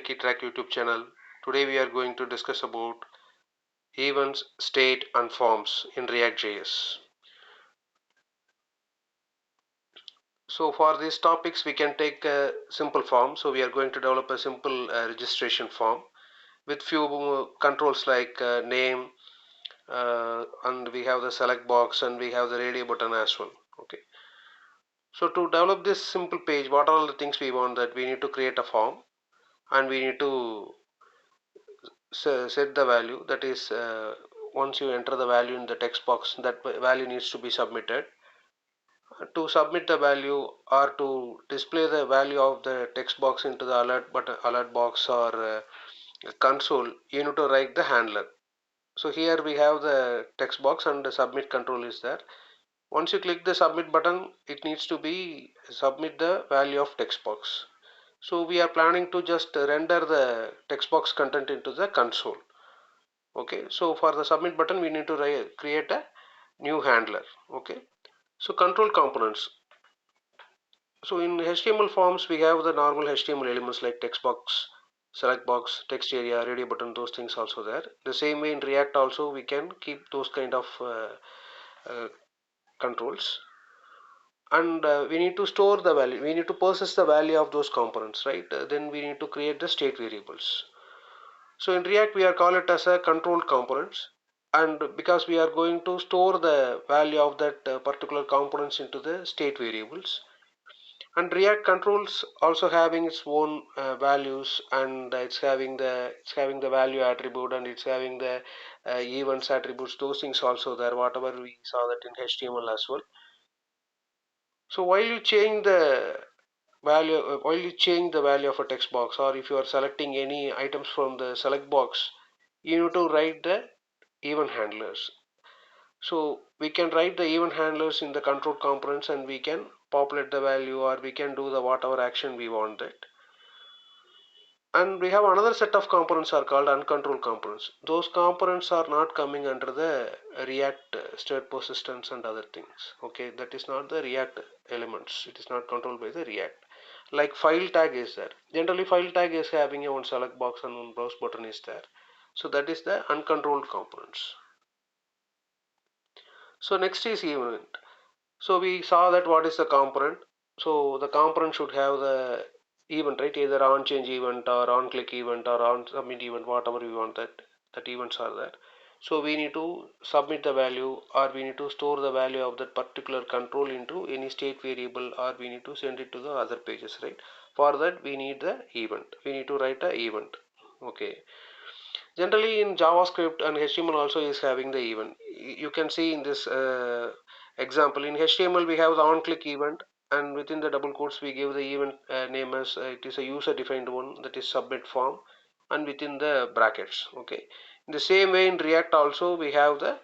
Techie Track YouTube channel. Today we are going to discuss about events, state and forms in React.js. So for these topics we can take a simple form. So we are going to develop a simple registration form with few controls like name, and we have the select box and we have the radio button as well. Okay. So to develop this simple page, what are all the things we want? That we need to create a form and we need to set the value, that is once you enter the value in the text box, that value needs to be submitted. To submit the value or to display the value of the text box into the alert box or console, you need to write the handler. So here we have the text box and the submit control is there. Once you click the submit button, it needs to be submit the value of text box. So we are planning to just render the text box content into the console. Okay, so for the submit button we need to create a new handler. Okay, so control components. So in HTML forms we have the normal HTML elements like text box, select box, text area, radio button, those things also there. The same way in React also we can keep those kind of uh, controls, and we need to store the value, we need to process the value of those components, right? Then we need to create the state variables. So in React we are call it as a control components, and because we are going to store the value of that particular components into the state variables, and React controls also having its own values, and it's having the value attribute, and it's having the events attributes, those things also there, whatever we saw that in HTML as well. So while you change the value of a text box, or if you are selecting any items from the select box, you need to write the event handlers. So we can write the event handlers in the control components, and we can populate the value, or we can do the whatever action we want it. And we have another set of components are called uncontrolled components. Those components are not coming under the React state persistence and other things. Okay, that is not the React elements. It is not controlled by the React. Like file tag is there. Generally file tag is having a one select box and one browse button is there. So that is the uncontrolled components. So next is event. So we saw that what is the component. So the component should have the event, right? Either on change event or on click event or on submit event, whatever we want, that events are there. So we need to submit the value, or we need to store the value of that particular control into any state variable, or we need to send it to the other pages, right? For that we need the event, we need to write a event. Okay, generally in JavaScript and HTML also is having the event. You can see in this example, in HTML we have the on click event, and within the double quotes we give the event name as it is a user defined one, that is submit form, and within the brackets. Okay, in the same way in React also we have the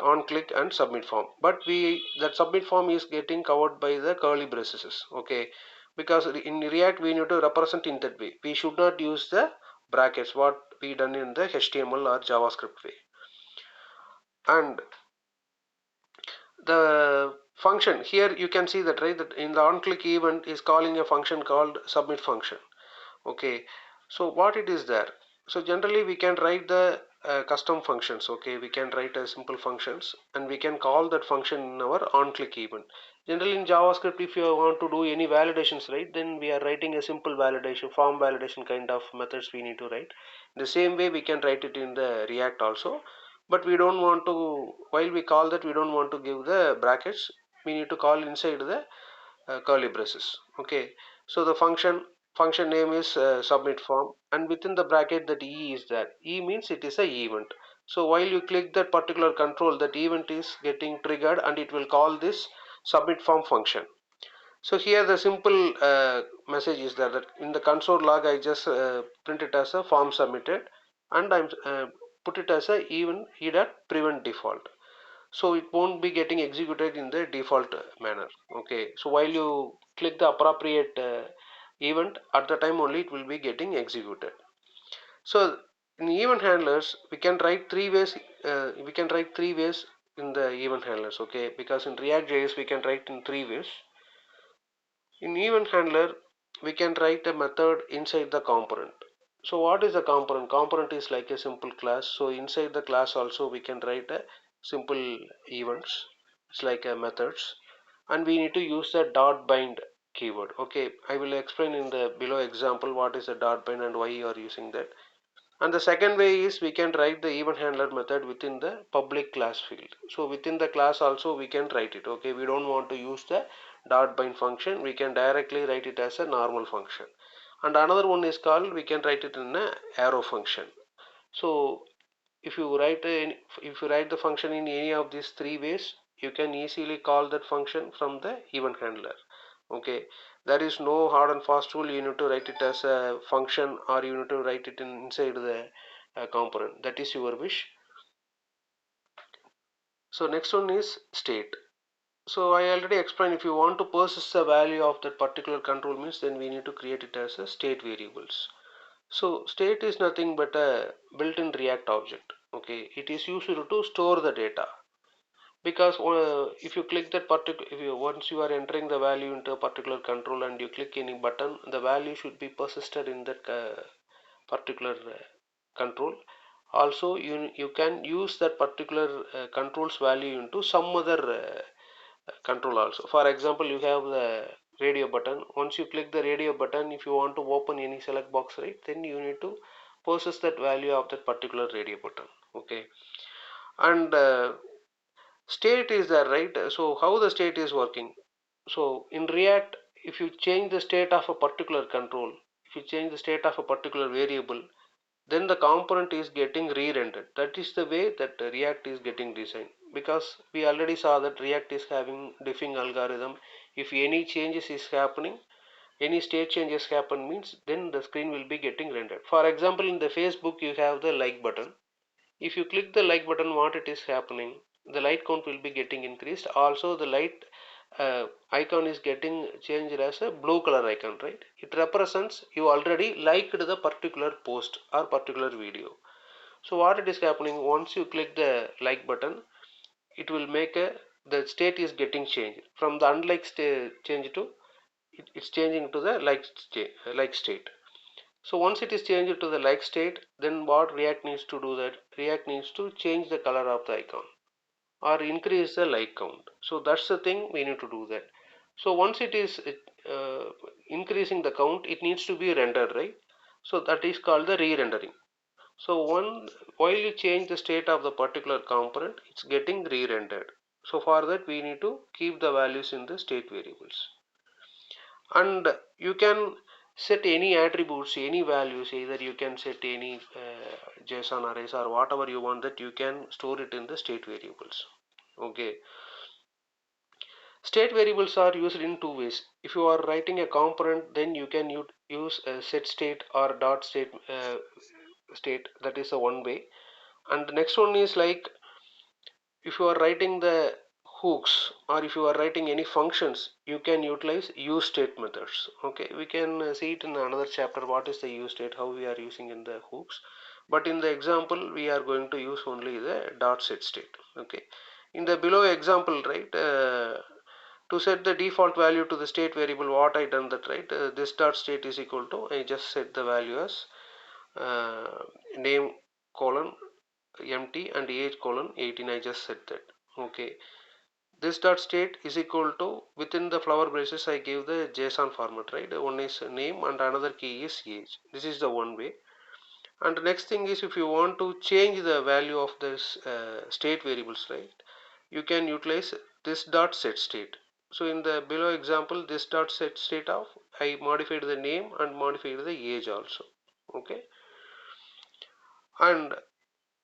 on click and submit form, but that submit form is getting covered by the curly braces. Okay, because in React we need to represent in that way, we should not use the brackets what we done in the HTML or JavaScript way. And the function here, you can see that, right, that in the on click event is calling a function called submit function. Okay, so what it is there, so generally we can write the custom functions. Okay, we can write simple functions, and we can call that function in our on click event. Generally in JavaScript, if you want to do any validations, right, then we are writing a simple validation, form validation kind of methods we need to write. The same way we can write it in the React also, but we don't want to, while we call that, we don't want to give the brackets, we need to call inside the curly braces. Okay, so the function name is submit form, and within the bracket that e is there, e means it is a event. So while you click that particular control, that event is getting triggered and it will call this submit form function. So here the simple message is there, that in the console log I just print it as a form submitted, and I'm put it as a even prevent default, so it won't be getting executed in the default manner. Okay, so while you click the appropriate event, at the time only it will be getting executed. So in event handlers we can write three ways, in the event handlers. Okay, because in React.js we can write in three ways. In event handler we can write a method inside the component. So what is a component? Component is like a simple class. So inside the class also we can write a simple events. It's like a methods, and we need to use the dot bind keyword. Okay, I will explain in the below example what is a dot bind and why you are using that. And the second way is we can write the event handler method within the public class field. So within the class also we can write it. Okay, we don't want to use the dot bind function. We can directly write it as a normal function. And another one is called, we can write it in a arrow function. So if you write the function in any of these three ways, you can easily call that function from the event handler. Okay, there is no hard and fast rule. You need to write it as a function or you need to write it inside the component. That is your wish. So next one is state. So I already explained, if you want to persist the value of that particular control means, then we need to create it as a state variables. So state is nothing but a built-in React object. Okay, it is used to store the data, because if you click that particular, if you once you are entering the value into a particular control and you click any button, the value should be persisted in that particular control. Also you can use that particular controls value into some other control also. For example, you have the radio button. Once you click the radio button, if you want to open any select box, right, then you need to process that value of that particular radio button. Okay, and state is there, right? So how the state is working? So in React, if you change the state of a particular control, if you change the state of a particular variable, then the component is getting re-rendered. That is the way that React is getting designed, because we already saw that React is having diffing algorithm. If any changes is happening, any state changes happen means, then the screen will be getting rendered. For example, in the Facebook you have the like button. If you click the like button, what it is happening, the light count will be getting increased. Also the light icon is getting changed as a blue color icon, right? It represents you already liked the particular post or particular video. So what it is happening, once you click the like button, it will make a, the state is getting changed from the unlike state change to, it's changing to the like state. So once it is changed to the like state, then what React needs to do, that React needs to change the color of the icon or increase the like count. So that's the thing we need to do that. So once it is increasing the count, it needs to be rendered, right? So that is called the re-rendering. So while you change the state of the particular component, it's getting re-rendered. So for that we need to keep the values in the state variables. And you can set any attributes, any values. Either you can set any JSON arrays or whatever you want, that you can store it in the state variables. Okay, state variables are used in two ways. If you are writing a component, then you can use a set state or dot state. That is the one way. And the next one is like, if you are writing the hooks or if you are writing any functions, you can utilize use state methods. Okay, we can see it in another chapter, what is the use state, how we are using in the hooks. But in the example we are going to use only the dot set state. Okay, in the below example, right, to set the default value to the state variable, what I done that, right, this dot state is equal to, I just set the value as uh, name colon empty and age colon 18. I just set that. Okay, this dot state is equal to, within the flower braces I gave the JSON format, right? One is name and another key is age. This is the one way. And the next thing is, if you want to change the value of this state variables, right, you can utilize this dot set state. So in the below example, this dot set state of, I modified the name and modified the age also. Okay, and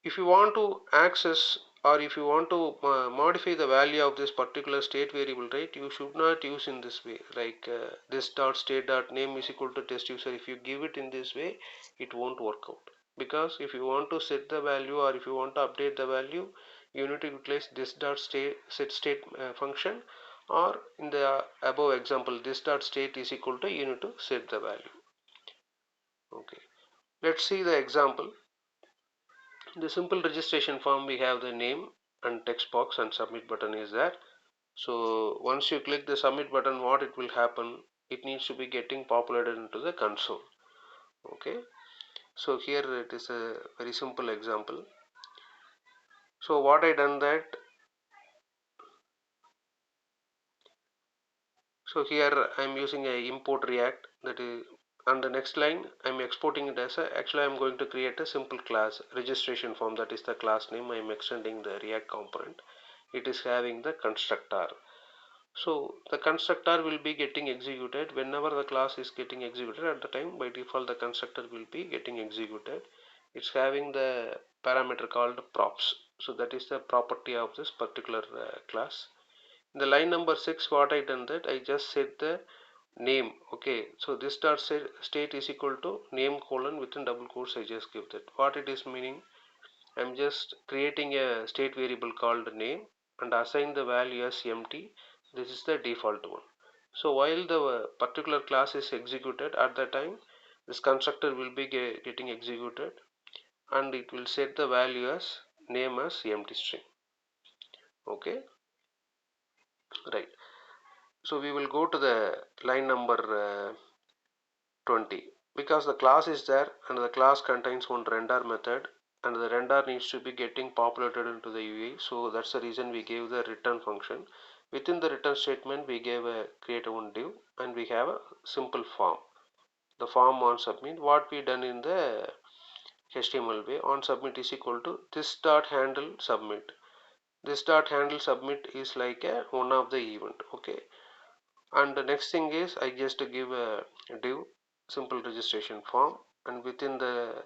if you want to access or if you want to modify the value of this particular state variable, right, you should not use in this way, like this dot state dot name is equal to test user. If you give it in this way, it won't work out, because if you want to set the value or if you want to update the value, you need to utilize this dot state set state function, or in the above example, this dot state is equal to, you need to set the value. Okay, let's see the example. In the simple registration form, we have the name and text box and submit button is there. So once you click the submit button, what it will happen, it needs to be getting populated into the console. Okay, So here it is a very simple example. So what I done that, so here I am using a import React, that is, on the next line I am exporting it as a, actually I am going to create a simple class registration form, that is the class name. I am extending the React component. It is having the constructor. So the constructor will be getting executed whenever the class is getting executed. At the time, by default the constructor will be getting executed. It's having the parameter called props. So that is the property of this particular class. In the line number 6, what I done that I just set the name. Okay, so this dot state is equal to name colon within double quotes. I just give that. What it is meaning, I'm just creating a state variable called name and assign the value as empty. This is the default one. So while the particular class is executed, at the time this constructor will be getting executed and it will set the value as name as empty string. Okay, right. So we will go to the line number 20. Because the class is there and the class contains one render method and the render needs to be getting populated into the UI, so that's the reason we gave the return function. Within the return statement we gave a create one div and we have a simple form. The form on submit, what we done in the HTML way, on submit is equal to this dot handle submit. This dot handle submit is like a one of the event. Okay, and the next thing is I just give a div simple registration form, and within the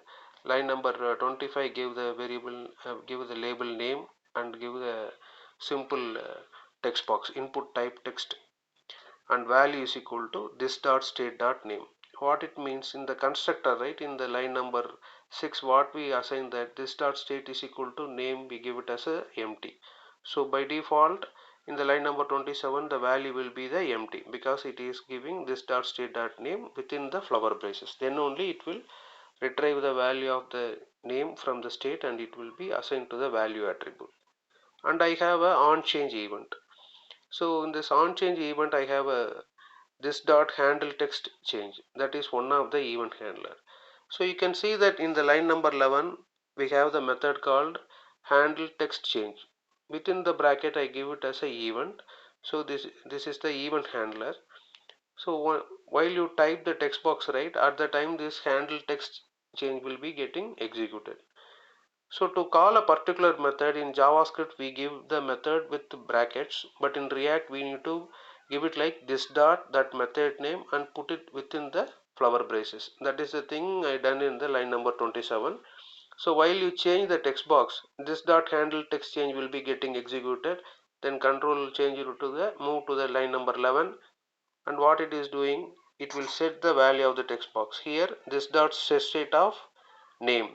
line number 25 give the variable, give the label name and give the simple text box input type text, and value is equal to this dot state dot name. What it means in the constructor, right, in the line number 6 what we assign that this dot state is equal to name, we give it as a empty. So by default in the line number 27 the value will be the empty because it is giving this dot state dot name within the flower braces. Then only it will retrieve the value of the name from the state and it will be assigned to the value attribute. And I have a on change event. So in this on change event I have a this dot handle text change, that is one of the event handler. So you can see that in the line number 11 we have the method called handle text change. Within the bracket I give it as a event. So this is the event handler. So while you type the text box, right, at the time this handle text change will be getting executed. So to call a particular method in JavaScript we give the method with brackets, but in React we need to give it like this dot that method name and put it within the flower braces. That is the thing I done in the line number 27. So while you change the text box, this dot handle text change will be getting executed. Then control will change it to the move to the line number 11, and what it is doing, it will set the value of the text box. Here this dot set state of name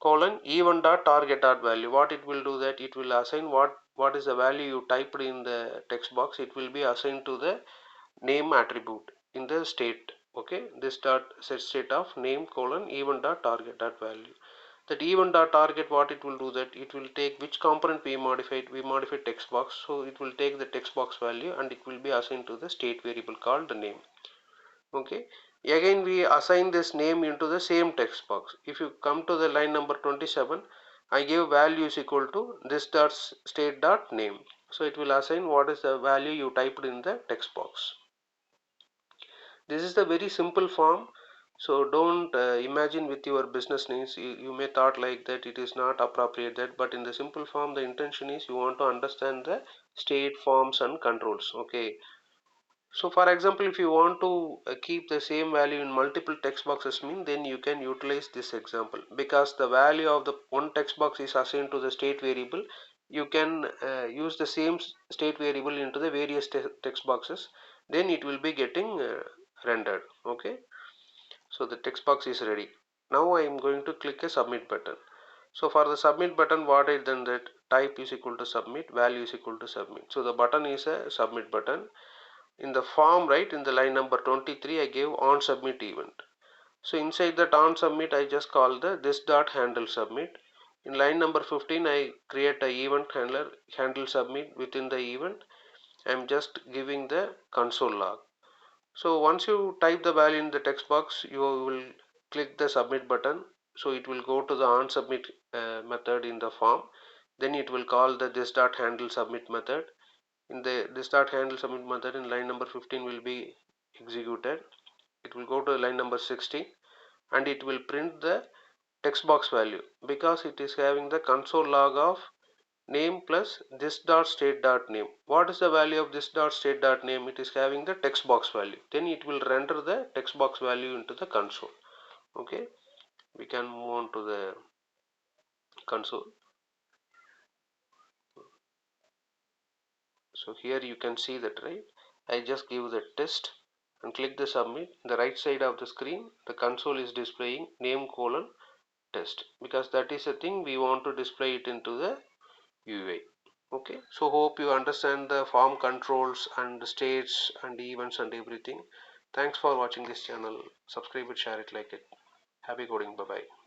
colon even dot target dot value. What it will do that it will assign what is the value you typed in the text box, it will be assigned to the name attribute in the state. Okay, this dot set state of name colon even dot target dot value. That even dot target, what it will do that it will take which component we modified text box, so it will take the text box value and it will be assigned to the state variable called the name. Okay, again we assign this name into the same text box. If you come to the line number 27, I give value is equal to this dot state dot name, so it will assign what is the value you typed in the text box. This is the very simple form, so don't imagine with your business needs you may thought like that it is not appropriate that, but in the simple form the intention is you want to understand the state forms and controls. Okay, so for example, if you want to keep the same value in multiple text boxes mean, then you can utilize this example, because the value of the one text box is assigned to the state variable. You can use the same state variable into the various text boxes, then it will be getting rendered. Okay, so the text box is ready. Now I am going to click a submit button. So for the submit button, what I done that type is equal to submit, value is equal to submit. So the button is a submit button. In the form, right, in the line number 23 I gave on submit event. So inside that on submit I just call the this dot handle submit. In line number 15 I create a event handler handle submit. Within the event I am just giving the console log. So once you type the value in the text box, you will click the submit button So it will go to the on submit method in the form. Then it will call the this dot handle submit method. In the this dot handle submit method, in line number 15 will be executed. It will go to line number 16 and it will print the text box value, because it is having the console log of name plus this dot state dot name. What is the value of this dot state dot name? It is having the text box value. Then it will render the text box value into the console. Okay, we can move on to the console. So here you can see that, right? I just give the test and click the submit. The right side of the screen, the console is displaying name colon test, because that is the thing we want to display it into the UI. Okay, so hope you understand the form controls and the states and events and everything. Thanks for watching this channel. Subscribe it, share it, like it. Happy coding. Bye bye.